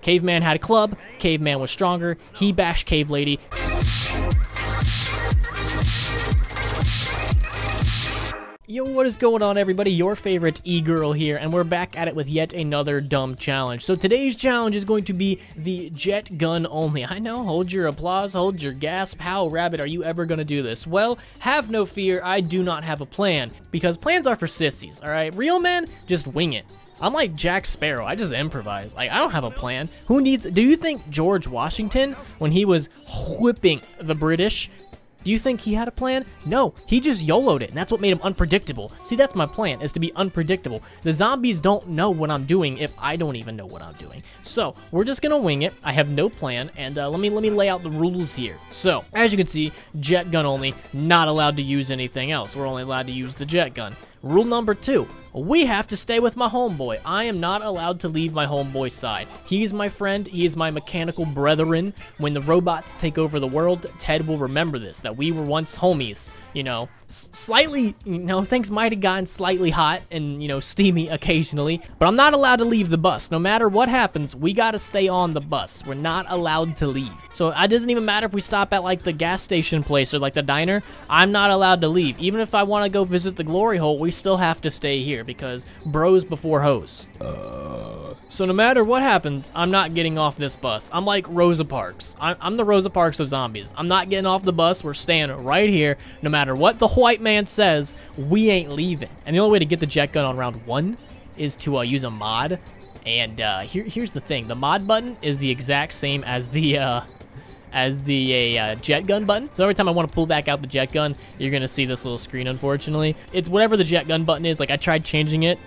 Caveman had a club. Caveman was stronger. He bashed Cave Lady. Yo, what is going on, everybody? Your favorite e-girl here, and we're back at it with yet another dumb challenge. So today's challenge is going to be the jet gun only. I know, hold your applause, hold your gasp. How, Rabbit, are you ever going to do this? Well, have no fear, I do not have a plan, because plans are for sissies, alright? Real men, just wing it. I'm like Jack Sparrow, I just improvise. Like, I don't have a plan. Who needs... Do you think George Washington, when he was whipping the British... Do you think he had a plan? No, he just YOLO'd it, and that's what made him unpredictable. See, that's my plan, is to be unpredictable. The zombies don't know what I'm doing if I don't even know what I'm doing. So, we're just gonna wing it. I have no plan, and let me lay out the rules here. So, as you can see, jet gun only, not allowed to use anything else. We're only allowed to use the jet gun. Rule number 2, we have to stay with my homeboy. I am not allowed to leave my homeboy's side. He is my friend. He is my mechanical brethren. When the robots take over the world, Ted will remember this, that we were once homies. You know, slightly, things might have gotten slightly hot and, steamy occasionally, but I'm not allowed to leave the bus. No matter what happens, we gotta stay on the bus. We're not allowed to leave. So it doesn't even matter if we stop at, like, the gas station place or, like, the diner. I'm not allowed to leave. Even if I want to go visit the glory hole, we still have to stay here because bros before hoes. So no matter what happens, I'm not getting off this bus. I'm like Rosa Parks. I'm the Rosa Parks of zombies. I'm not getting off the bus. We're staying right here. No matter what the white man says, we ain't leaving. And the only way to get the jet gun on round 1 is to use a mod. And here's the thing. The mod button is the exact same as the jet gun button. So every time I want to pull back out the jet gun, you're going to see this little screen, unfortunately. It's whatever the jet gun button is. Like, I tried changing it.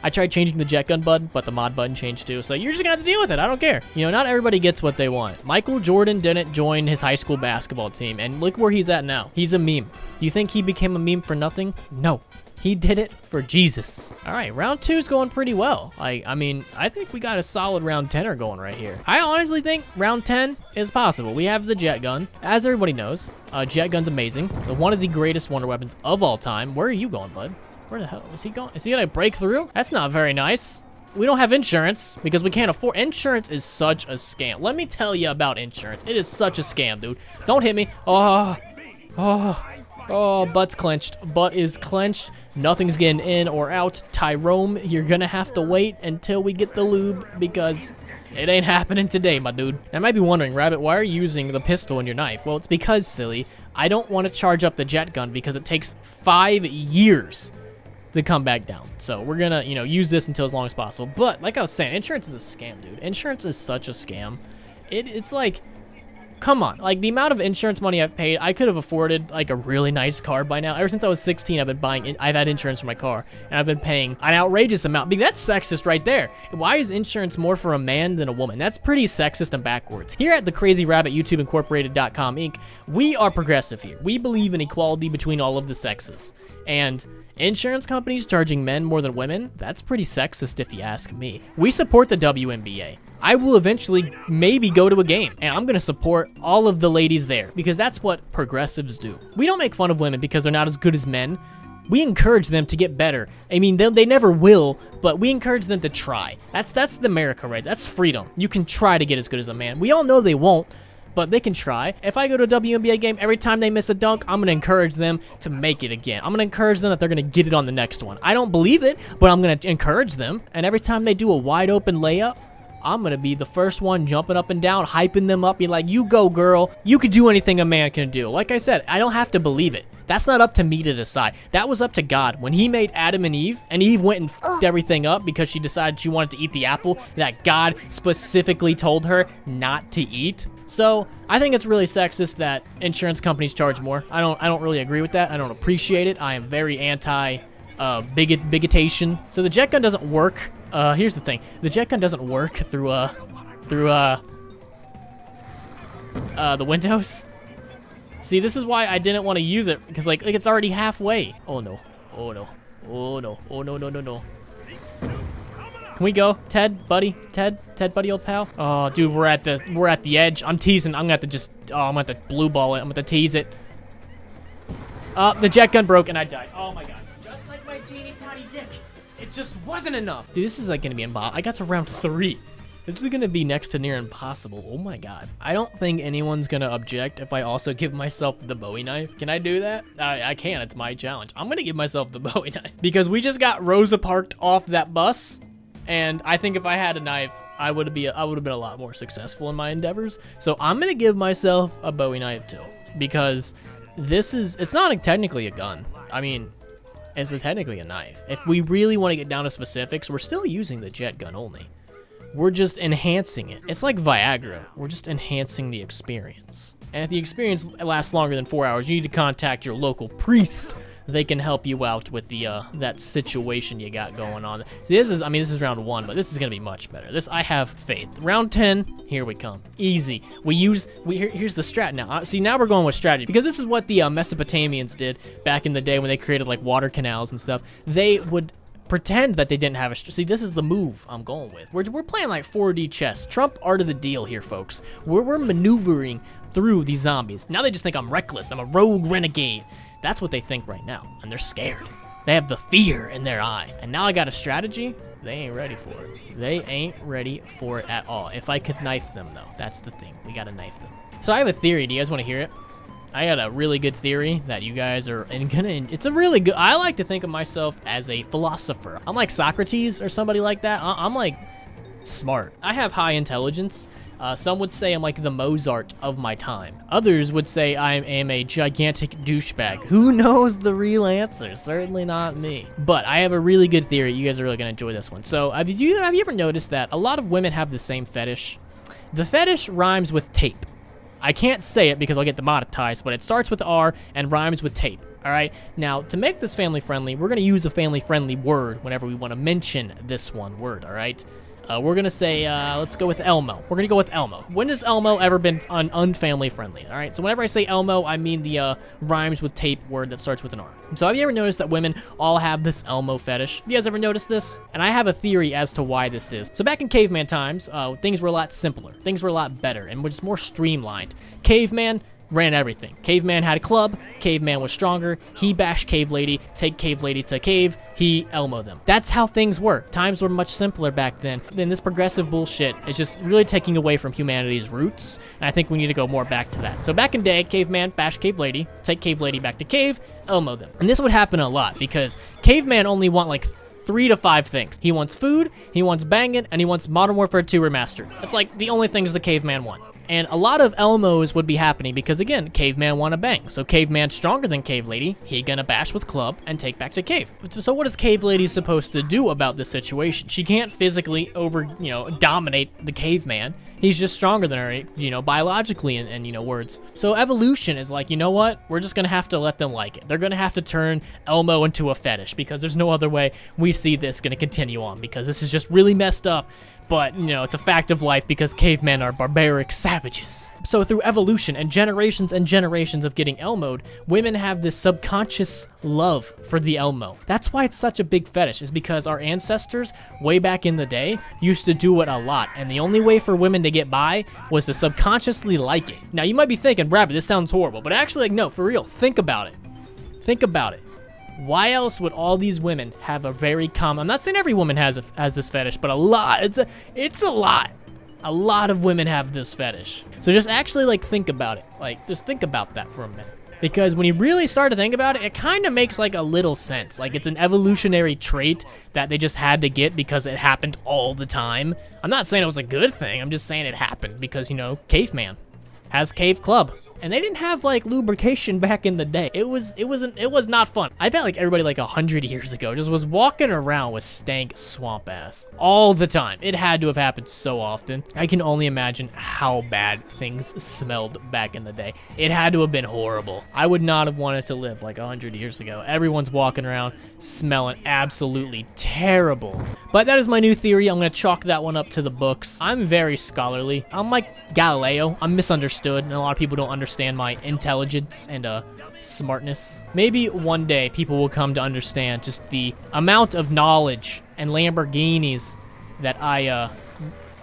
I tried changing the jet gun button, but the mod button changed too. So you're just gonna have to deal with it. I don't care. Not everybody gets what they want. Michael Jordan didn't join his high school basketball team, and look where he's at now. He's a meme. You think he became a meme for nothing? No. He did it for Jesus. All right, round 2 is going pretty well. I mean, I think we got a solid round 10er going right here. I honestly think round 10 is possible. We have the jet gun. As everybody knows, jet gun's amazing. One of the greatest wonder weapons of all time. Where are you going, bud? Where the hell is he going? Is he gonna break through? That's not very nice. We don't have insurance because we can't afford. Insurance is such a scam. Let me tell you about insurance. It is such a scam, dude. Don't hit me. Oh, butt's clenched. Butt is clenched. Nothing's getting in or out. Tyrone, you're gonna have to wait until we get the lube because it ain't happening today, my dude. I might be wondering, Rabbit, why are you using the pistol and your knife? Well, it's because, silly, I don't want to charge up the jet gun because it takes 5 years to come back down. So we're gonna, use this until as long as possible. But like I was saying, insurance is a scam, dude. Insurance is such a scam. It's like, come on. Like, the amount of insurance money I've paid, I could have afforded, like, a really nice car by now. Ever since I was 16, I've had insurance for my car, and I've been paying an outrageous amount. That's sexist right there. Why is insurance more for a man than a woman? That's pretty sexist and backwards. Here at the Crazy Rabbit YouTube Incorporated.com Inc., we are progressive here. We believe in equality between all of the sexes. And insurance companies charging men more than women, that's pretty sexist if you ask me. We support the WNBA. I will eventually maybe go to a game, and I'm going to support all of the ladies there, because that's what progressives do. We don't make fun of women because they're not as good as men. We encourage them to get better. I mean, they never will, but we encourage them to try. That's the America, right? That's freedom. You can try to get as good as a man. We all know they won't, but they can try. If I go to a WNBA game, every time they miss a dunk, I'm going to encourage them to make it again. I'm going to encourage them that they're going to get it on the next one. I don't believe it, but I'm going to encourage them. And every time they do a wide open layup, I'm going to be the first one jumping up and down, hyping them up, being like, you go, girl. You could do anything a man can do. Like I said, I don't have to believe it. That's not up to me to decide. That was up to God. When he made Adam and Eve went and f***ed everything up because she decided she wanted to eat the apple that God specifically told her not to eat. So I think it's really sexist that insurance companies charge more. I don't really agree with that. I don't appreciate it. I am very anti bigotation. So the jet gun doesn't work. Here's the thing. The jet gun doesn't work through the windows. See, this is why I didn't want to use it, because like it's already halfway. Oh no. Oh no. Oh no. Oh no, no, no, no. Can we go? Ted, buddy? Ted, buddy, old pal? Oh, dude, we're at the edge. I'm teasing. I'm gonna have to just, I'm gonna have to blue ball it. I'm gonna tease it. The jet gun broke and I died. Oh my god. Just like my teeny tiny dick. It just wasn't enough. Dude, this is like gonna be impossible. I got to round 3. This is gonna be next to near impossible. Oh my god. I don't think anyone's gonna object if I also give myself the Bowie knife. Can I do that? I can. It's my challenge. I'm gonna give myself the Bowie knife because we just got Rosa Parked off that bus, and I think if I had a knife, I would have been a lot more successful in my endeavors. So I'm gonna give myself a Bowie knife too, because it's not technically a gun. I mean, it's technically a knife. If we really want to get down to specifics, we're still using the jet gun only. We're just enhancing it. It's like Viagra. We're just enhancing the experience. And if the experience lasts longer than 4 hours, you need to contact your local priest. They can help you out with the that situation you got going on. See, this is round 1, but this is gonna be much better. I have faith. Round 10, here we come. Easy. Here's the strat now. See, now we're going with strategy, because this is what the Mesopotamians did back in the day when they created like water canals and stuff. They would pretend that they didn't have a... See, this is the move I'm going with. We're playing like 4D chess. Trump art of the deal here, folks. We're maneuvering through these zombies. Now they just think I'm reckless. I'm a rogue renegade. That's what they think right now, and they're scared. They have the fear in their eye. And now I got a strategy. They ain't ready for it. They ain't ready for it at all. If I could knife them, though, that's the thing. We gotta knife them. So I have a theory. Do you guys want to hear it? I got a really good theory that you guys are it's a really good... I like to think of myself as a philosopher. I'm like Socrates or somebody like that. I'm like smart. I have high intelligence. Some would say I'm like the Mozart of my time. Others would say I am a gigantic douchebag. Who knows the real answer? Certainly not me. But I have a really good theory. You guys are really gonna enjoy this one. So have you ever noticed that a lot of women have the same fetish? The fetish rhymes with tape. I can't say it because I'll get demonetized, but it starts with R and rhymes with tape. All right. Now, to make this family friendly, we're going to use a family friendly word whenever we want to mention this one word. All right. We're going to say, let's go with Elmo. We're going to go with Elmo. When has Elmo ever been unfamily friendly? All right. So whenever I say Elmo, I mean the rhymes with tape word that starts with an R. So have you ever noticed that women all have this Elmo fetish? Have you guys ever noticed this? And I have a theory as to why this is. So back in caveman times, things were a lot simpler. Things were a lot better and were just more streamlined. Caveman ran everything. Caveman had a club. Caveman was stronger. He bashed cave lady, take cave lady to cave. He Elmo them. That's how things were. Times were much simpler back then. Then this progressive bullshit is just really taking away from humanity's roots. And I think we need to go more back to that. So back in day, caveman bashed cave lady, take cave lady back to cave, Elmo them. And this would happen a lot because caveman only want like 3 to 5 things. He wants food, he wants banging, and he wants Modern Warfare 2 Remastered. That's like the only things the caveman want. And a lot of Elmos would be happening because, again, caveman want to bang. So caveman's stronger than cave lady. He gonna bash with club and take back to cave. So what is cave lady supposed to do about this situation? She can't physically dominate the caveman. He's just stronger than her, biologically and words. So evolution is like, you know what? We're just gonna have to let them like it. They're gonna have to turn Elmo into a fetish because there's no other way we see this gonna continue on because this is just really messed up. But, it's a fact of life because cavemen are barbaric savages. So through evolution and generations of getting Elmoed, women have this subconscious love for the Elmo. That's why it's such a big fetish, is because our ancestors, way back in the day, used to do it a lot. And the only way for women to get by was to subconsciously like it. Now, you might be thinking, Rabbit, this sounds horrible. But actually, no, for real, think about it. Think about it. Why else would all these women have a very common... I'm not saying every woman has this fetish, but a lot. It's a lot. A lot of women have this fetish. So just actually, think about it. Just think about that for a minute. Because when you really start to think about it, it kind of makes, a little sense. It's an evolutionary trait that they just had to get because it happened all the time. I'm not saying it was a good thing. I'm just saying it happened because, caveman has cave club. And they didn't have lubrication back in the day. It was not fun. I bet everybody 100 years ago just was walking around with stank swamp ass all the time. It had to have happened so often. I can only imagine how bad things smelled back in the day. It had to have been horrible. I would not have wanted to live 100 years ago. Everyone's walking around smelling absolutely terrible. But that is my new theory. I'm gonna chalk that one up to the books. I'm very scholarly. I'm like Galileo. I'm misunderstood, and a lot of people don't understand my intelligence and smartness. Maybe one day people will come to understand just the amount of knowledge and Lamborghinis that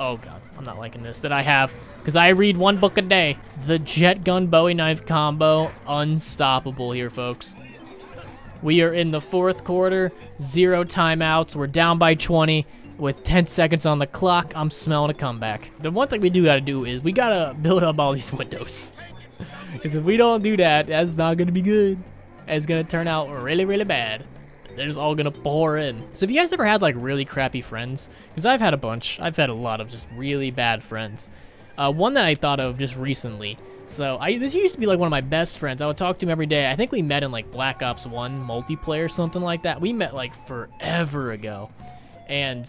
oh god, I'm not liking this, that I have, because I read one book a day. The jet gun Bowie knife combo, unstoppable here, folks. We are in the 4th quarter, 0 timeouts, we're down by 20. with 10 seconds on the clock, I'm smelling a comeback. The one thing we do gotta do is we gotta build up all these windows. Because if we don't do that, that's not gonna be good. It's gonna turn out really, really bad. They're just all gonna pour in. So if you guys ever had like really crappy friends, because I've had a bunch. I've had a lot of just really bad friends. One that I thought of just recently. So this used to be like one of my best friends. I would talk to him every day. I think we met in like Black Ops 1 multiplayer, something like that. We met like forever ago. And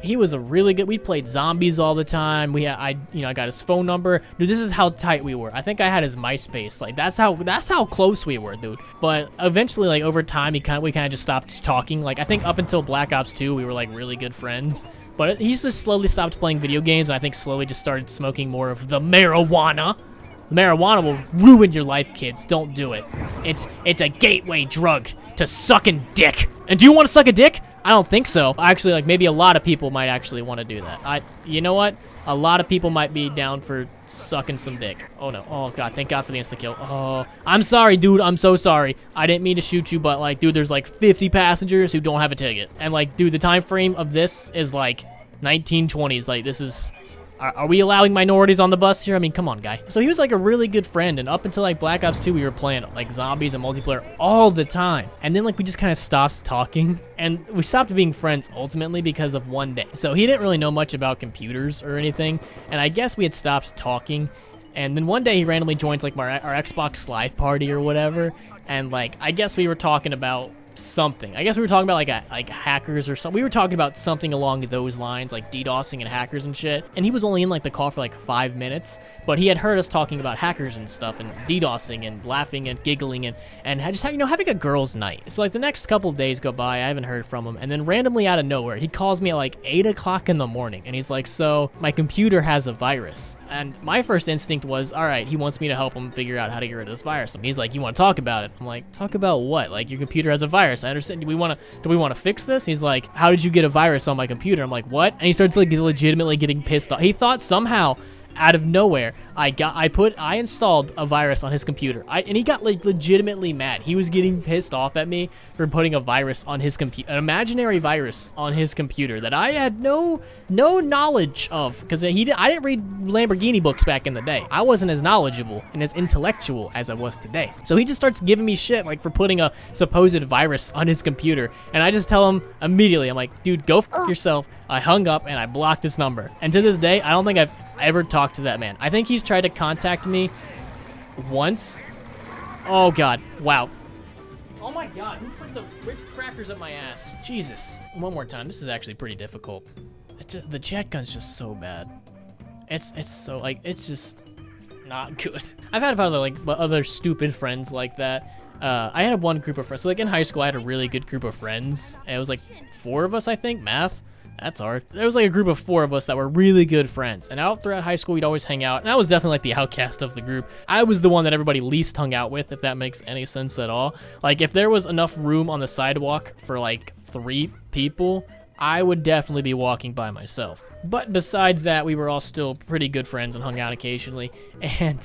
he was a really good, we played zombies all the time. I got his phone number. Dude, this is how tight we were. I think I had his MySpace. Like that's how close we were, dude. But eventually, like over time, we kind of just stopped talking. Like I think up until Black Ops 2, we were like really good friends. But he just slowly stopped playing video games, and I think slowly just started smoking more of the marijuana. Marijuana will ruin your life, kids. Don't do it. It's a gateway drug to sucking dick. And do you want to suck a dick? I don't think so. Actually, like maybe a lot of people might actually want to do that. You know what? A lot of people might be down for sucking some dick. Oh no. Oh god, thank God for the insta-kill. Oh, I'm sorry, dude. I'm so sorry. I didn't mean to shoot you, but like, dude, there's like 50 passengers who don't have a ticket. And like, dude, the time frame of this is like 1920s. Like, this is... Are we allowing minorities on the bus here? I mean, come on, guy. So he was like a really good friend, and up until like Black Ops 2, we were playing like zombies and multiplayer all the time. And then like we just kind of stopped talking, and we stopped being friends ultimately because of one day. So he didn't really know much about computers or anything, and I guess we had stopped talking. And then one day he randomly joins like our Xbox Live party or whatever, and like I guess we were talking about something. I guess we were talking about like hackers or something. We were talking about something along those lines, like DDoSing and hackers and shit. And he was only in like the call for like 5 minutes, but he had heard us talking about hackers and stuff and DDoSing and laughing and giggling and just having a girls' night. So like the next couple of days go by, I haven't heard from him, and then randomly out of nowhere, he calls me at like 8 o'clock in the morning, and he's like, "So my computer has a virus." And my first instinct was, all right, he wants me to help him figure out how to get rid of this virus. And he's like, "You want to talk about it?" I'm like, "Talk about what? Like, your computer has a virus. I understand. Do we want to fix this?" He's like, "How did you get a virus on my computer?" I'm like, "What?" And he starts like legitimately getting pissed off. He thought somehow out of nowhere I installed a virus on his computer. And he got like legitimately mad. He was getting pissed off at me for putting a virus on his computer, an imaginary virus on his computer that I had no knowledge of, because I didn't read Lamborghini books back in the day. I wasn't as knowledgeable and as intellectual as I was today. So he just starts giving me shit like for putting a supposed virus on his computer, and I just tell him immediately, I'm like, "Dude, go f yourself." I hung up and I blocked his number. And to this day, I don't think I've ever talked to that man. I think he's tried to contact me once. Oh god, wow. Oh my god, who put the Ritz crackers up my ass? Jesus. One more time. This is actually pretty difficult. The jet gun's just so bad. It's so like, it's just not good. I've had other stupid friends like that. I had one group of friends. So like in high school, I had a really good group of friends. It was like 4 of us, I think. Math. That's hard. There was like a group of 4 of us that were really good friends. And out throughout high school, we'd always hang out. And I was definitely like the outcast of the group. I was the one that everybody least hung out with, if that makes any sense at all. Like if there was enough room on the sidewalk for like 3 people, I would definitely be walking by myself. But besides that, we were all still pretty good friends and hung out occasionally. And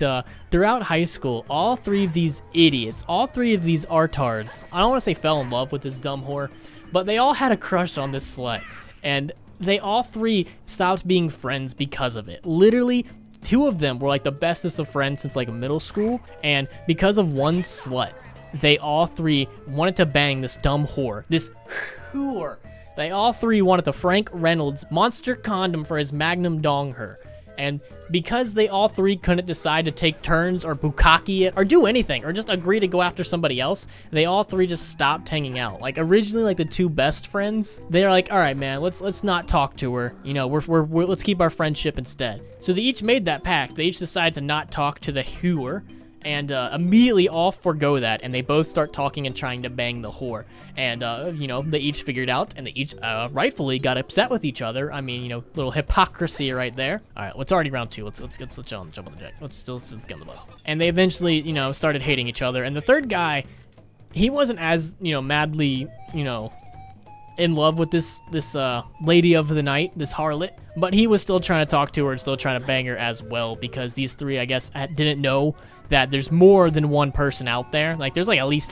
throughout high school, all 3 of these idiots, all 3 of these artards, I don't want to say fell in love with this dumb whore, but they all had a crush on this slut. And they all 3 stopped being friends because of it. Literally, 2 of them were like the bestest of friends since like middle school. And because of one slut, they all 3 wanted to bang this dumb whore. This whore. They all 3 wanted the Frank Reynolds monster condom for his magnum dong her. And because they all 3 couldn't decide to take turns or bukkake it or do anything or just agree to go after somebody else, they all 3 just stopped hanging out. Like originally, like the 2 best friends, they're like, "All right, man, let's not talk to her. You know, let's keep our friendship instead." So they each made that pact. They each decided to not talk to the whore. And immediately all forgo that, and they both start talking and trying to bang the whore. And, you know, they each figured out, and they each rightfully got upset with each other. I mean, you know, little hypocrisy right there. All right, it's already round 2. Let's jump on the jet. Let's get on the bus. And they eventually, you know, started hating each other. And the third guy, he wasn't as, you know, madly, you know, in love with this lady of the night, this harlot, but he was still trying to talk to her and still trying to bang her as well, because these 3, I guess, didn't know that there's more than one person out there. Like, there's like at least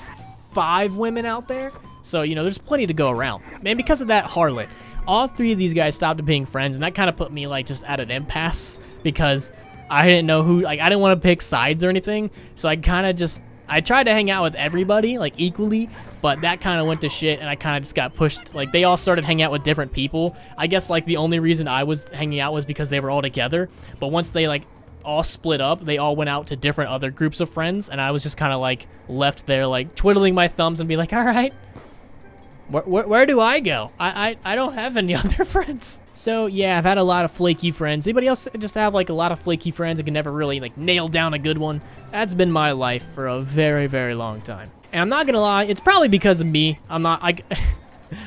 5 women out there. So, you know, there's plenty to go around. And because of that, Harlot, all 3 of these guys stopped being friends, and that kind of put me, like, just at an impasse because I didn't know who, like, I didn't want to pick sides or anything. So I kind of just, I tried to hang out with everybody, like, equally, but that kind of went to shit, and I kind of just got pushed. Like, they all started hanging out with different people. I guess, like, the only reason I was hanging out was because they were all together. But once they, like, all split up, they all went out to different other groups of friends, and I was just kind of, like, left there, like, twiddling my thumbs and be like, all right, where do I go? I don't have any other friends. So, yeah, I've had a lot of flaky friends. Anybody else just have, like, a lot of flaky friends and can never really, like, nail down a good one? That's been my life for a very, very long time. And I'm not gonna lie, it's probably because of me. I've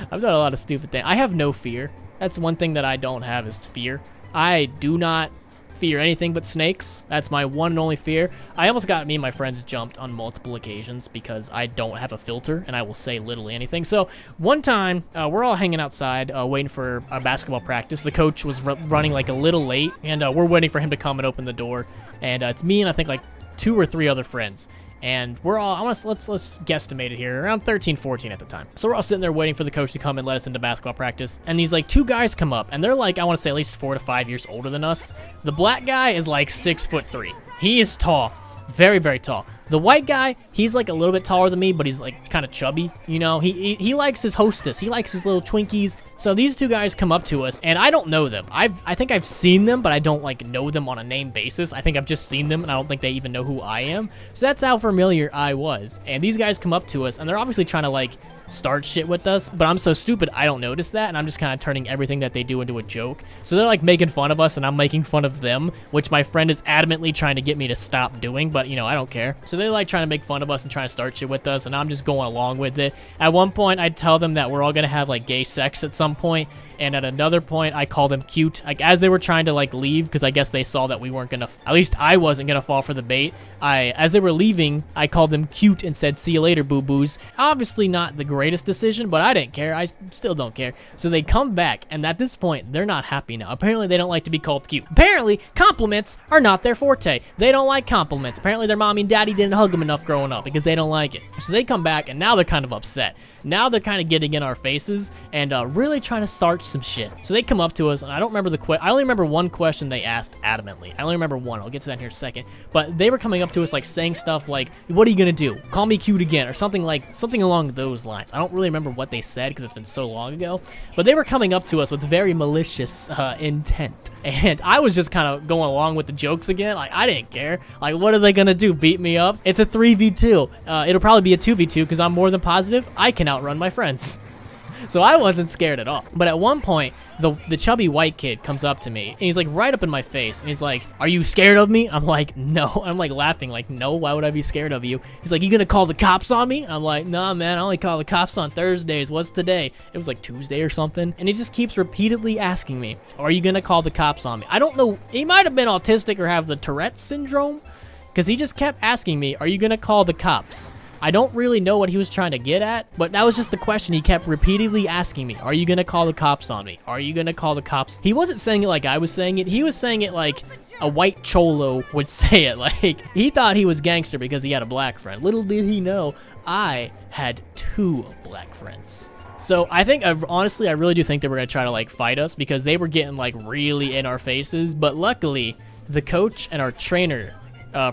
done a lot of stupid things. I have no fear. That's one thing that I don't have is fear. I do not fear anything but snakes. That's my one and only fear. I almost got me and my friends jumped on multiple occasions because I don't have a filter and I will say literally anything. So one time we're all hanging outside waiting for a basketball practice. The coach was running like a little late, and we're waiting for him to come and open the door. And it's me and I think like 2 or 3 other friends. And we're all, let's guesstimate it here, around 13, 14 at the time. So we're all sitting there waiting for the coach to come and let us into basketball practice. And these like 2 guys come up, and they're like, I want to say at least 4 to 5 years older than us. The black guy is like 6'3". He is tall, very, very tall. The white guy, he's like a little bit taller than me, but he's like kind of chubby, you know? He likes his hostess. He likes his little Twinkies. So these 2 guys come up to us, and I don't know them. I think I've seen them, but I don't like know them on a name basis. I think I've just seen them, and I don't think they even know who I am. So that's how familiar I was. And these guys come up to us, and they're obviously trying to like start shit with us, but I'm so stupid I don't notice that, and I'm just kind of turning everything that they do into a joke. So they're like making fun of us, and I'm making fun of them, which my friend is adamantly trying to get me to stop doing, but you know, I don't care. So they're like trying to make fun of us and trying to start shit with us, and I'm just going along with it. At one point, I tell them that we're all gonna have like gay sex at some point, and at another point, I call them cute. Like as they were trying to like leave, because I guess they saw that we weren't gonna, at least I wasn't gonna fall for the bait. As they were leaving, I called them cute and said, "See you later, boo-boos." Obviously not the greatest decision, but I didn't care. I still don't care. So they come back, and at this point, they're not happy now. Apparently, they don't like to be called cute. Apparently, compliments are not their forte. They don't like compliments. Apparently, their mommy and daddy didn't hug them enough growing up because they don't like it. So they come back, and now they're kind of upset. Now they're kind of getting in our faces and really trying to start some shit. So they come up to us, and I don't remember I only remember one question they asked adamantly. I only remember one. I'll get to that here in a second. But they were coming up to us like saying stuff like, "What are you gonna do? Call me cute again," or something along those lines. I don't really remember what they said because it's been so long ago. But they were coming up to us with very malicious intent. And I was just kind of going along with the jokes again. Like, I didn't care. Like, what are they gonna do? Beat me up? It's a 3v2. It'll probably be a 2v2 because I'm more than positive I can outrun my friends. So I wasn't scared at all. But at one point, the chubby white kid comes up to me, and he's like right up in my face, and he's like, "Are you scared of me?" I'm like, "No." I'm like laughing, like, "No, why would I be scared of you?" He's like, "You gonna call the cops on me?" I'm like, "Nah, man, I only call the cops on Thursdays. What's today?" It was like Tuesday or something. And he just keeps repeatedly asking me, "Are you gonna call the cops on me?" I don't know. He might have been autistic or have the Tourette's syndrome, because he just kept asking me, "Are you gonna call the cops?" I don't really know what he was trying to get at, but that was just the question he kept repeatedly asking me. "Are you gonna call the cops on me? Are you gonna call the cops?" He wasn't saying it like I was saying it. He was saying it like a white cholo would say it. Like, he thought he was gangster because he had a black friend. Little did he know, I had 2 black friends. So I think, honestly, I really do think they were gonna try to like fight us because they were getting like really in our faces. But luckily, the coach and our trainer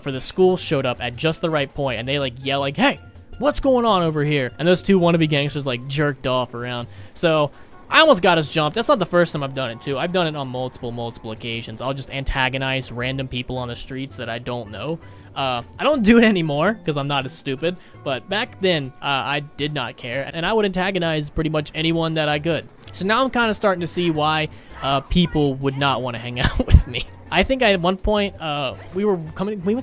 for the school showed up at just the right point, and they like yell like, "Hey, what's going on over here?" And those 2 wannabe gangsters like jerked off around. So I almost got us jumped. That's not the first time I've done it too. I've done it on multiple occasions. I'll just antagonize random people on the streets that I don't know. I don't do it anymore because I'm not as stupid, but back then I did not care, and I would antagonize pretty much anyone that I could. So now I'm kind of starting to see why people would not want to hang out with me. I think at one point we went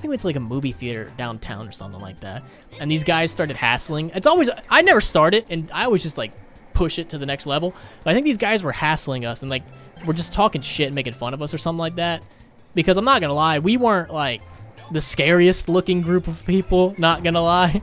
to like a movie theater downtown or something like that, and these guys started hassling. It's always, I never start it, and I always just like push it to the next level. But I think these guys were hassling us and like we're just talking shit and making fun of us or something like that. Because I'm not gonna lie, we weren't like the scariest looking group of people, not gonna lie.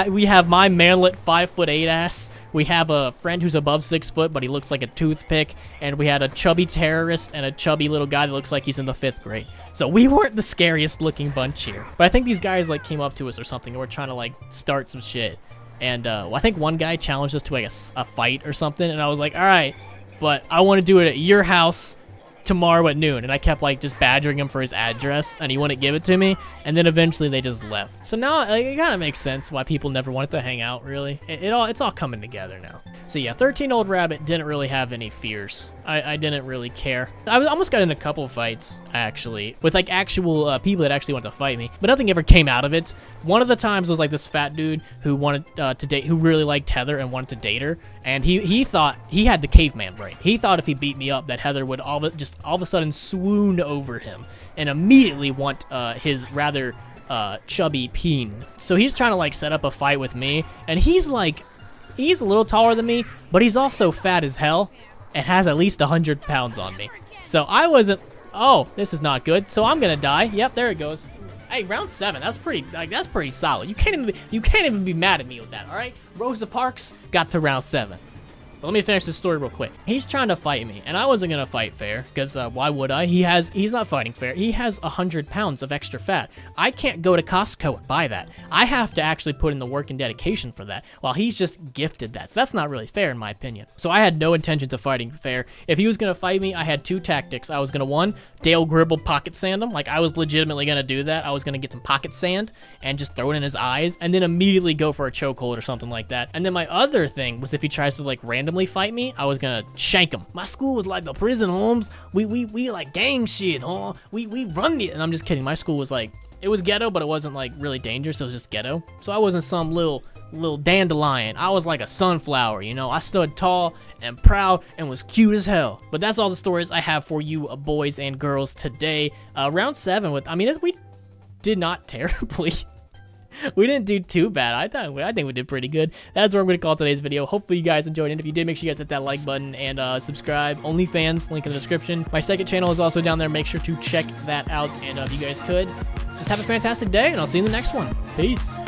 We have my manlet 5'8" ass. We have a friend who's above 6 foot, but he looks like a toothpick. And we had a chubby terrorist and a chubby little guy that looks like he's in the 5th grade. So we weren't the scariest looking bunch here. But I think these guys like came up to us or something and were trying to like start some shit. And I think one guy challenged us to like a fight or something, and I was like, all right, but I want to do it at your house tomorrow at noon. And I kept like just badgering him for his address, and he wouldn't give it to me, and then eventually they just left. So now like, it kind of makes sense why people never wanted to hang out, really. It's all coming together now. So yeah, 13-year-old Rabbit didn't really have any fears. I didn't really care. I almost got in a couple fights, actually, with like actual people that actually wanted to fight me, but nothing ever came out of it. One of the times was like this fat dude who wanted to date, who really liked Heather and wanted to date her, and he thought he had the caveman brain. He thought if he beat me up that Heather would all of a sudden swoon over him and immediately want his rather chubby peen. So he's trying to like set up a fight with me, and he's a little taller than me, but he's also fat as hell and has at least 100 pounds on me. So I wasn't, oh, this is not good. So I'm gonna die. Yep, there it goes. Hey, round 7, that's pretty solid. You can't even be mad at me with that, all right? Rosa Parks got to round 7. But let me finish this story real quick. He's trying to fight me, and I wasn't gonna fight fair, because why would I? He's not fighting fair. He has 100 pounds of extra fat. I can't go to Costco and buy that. I have to actually put in the work and dedication for that, while he's just gifted that. So that's not really fair in my opinion. So I had no intentions of fighting fair. If he was gonna fight me, I had 2 tactics. I was gonna, 1, Dale Gribble pocket sand him. Like, I was legitimately gonna do that. I was gonna get some pocket sand and just throw it in his eyes, and then immediately go for a chokehold or something like that. And then my other thing was if he tries to like randomly fight me, I was gonna shank him. My school was like the prison, Holmes. We like gang shit, huh? We run it. And I'm just kidding. My school was like, it was ghetto, but it wasn't like really dangerous. It was just ghetto. So I wasn't some little dandelion. I was like a sunflower, you know. I stood tall and proud and was cute as hell. But that's all the stories I have for you boys and girls today. Round 7 we did not terribly. We didn't do too bad. I think we did pretty good. That's what I'm going to call today's video. Hopefully you guys enjoyed it. If you did, make sure you guys hit that like button and subscribe. OnlyFans, link in the description. My second channel is also down there. Make sure to check that out. And if you guys could, just have a fantastic day, and I'll see you in the next one. Peace.